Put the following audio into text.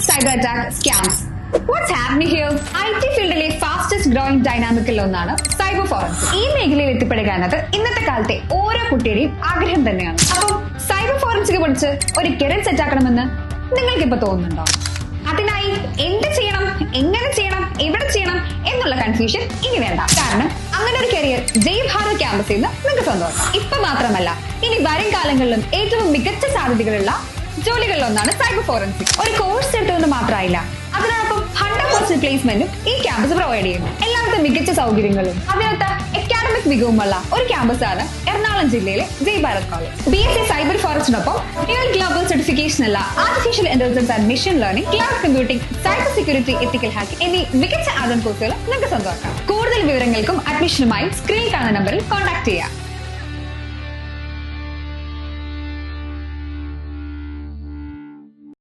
cyber attack scams. What's happening here? IT ഫീൽഡിലെ fastest growing ഡൈനാമിക്കിൽ ഒന്നാണ് cyber forensic. ഈ മേഖലയിൽ എത്തിപ്പെടുക എന്നത് ഇന്നത്തെ കാലത്തെ ഓരോ കുട്ടിയുടെയും ആഗ്രഹം തന്നെയാണ്. അപ്പം സൈബർ ഫോറൻസിക് പഠിച്ച് ഒരു കരിയർ സെറ്റ് ആക്കണമെന്ന് നിങ്ങൾക്കിപ്പോ തോന്നുന്നുണ്ടോ? അതിനായി എന്ത് ചെയ്യണം, എങ്ങനെ ചെയ്യണം, എവിടെ ചെയ്യണം എന്നുള്ള കൺഫ്യൂഷൻ ഇനി വേണ്ട. കാരണം അങ്ങനെ ഒരു കരിയർ ജയ് ഭാരത് ക്യാമ്പസിൽ നിന്ന് നിങ്ങൾക്ക് സ്വന്തമാക്കാം. ഇപ്പൊ മാത്രമല്ല, ഇനി വരും കാലങ്ങളിലും ഏറ്റവും മികച്ച സാധ്യതകളുള്ള ജോലികളിലൊന്നാണ് സൈബർ ഫോറൻസിക്. ഒരു കോഴ്സ് എടുത്തുകൊണ്ട് മാത്രമായില്ല, അതിനോടൊപ്പം 100% പ്ലേസ്മെന്റും ഈ ക്യാമ്പസ് പ്രൊവൈഡ് ചെയ്യുന്നു. എല്ലാവിധ മികച്ച സൗകര്യങ്ങളും അതിനകത്ത് അക്കാഡമിക് മികവുമുള്ള ഒരു ക്യാമ്പസാണ് എറണാകുളം ജില്ലയിലെ Jai Bharat college. BSc cyber ഫോറൻസിനൊപ്പം റിയൽ ഗ്ലോബൽ സർട്ടിഫിക്കേഷൻ ഉള്ള artificial intelligence and machine learning, cloud computing, cyber security, ethical hacking എന്നീ മികച്ച ആദം കോഴ്സുകൾ നിങ്ങൾക്ക് സ്വന്തമാക്കാം. കൂടുതൽ വിവരങ്ങൾക്കും അഡ്മിഷനുമായി സ്ക്രീനിൽ കാണുന്ന നമ്പറിൽ കോൺടാക്ട് ചെയ്യാം.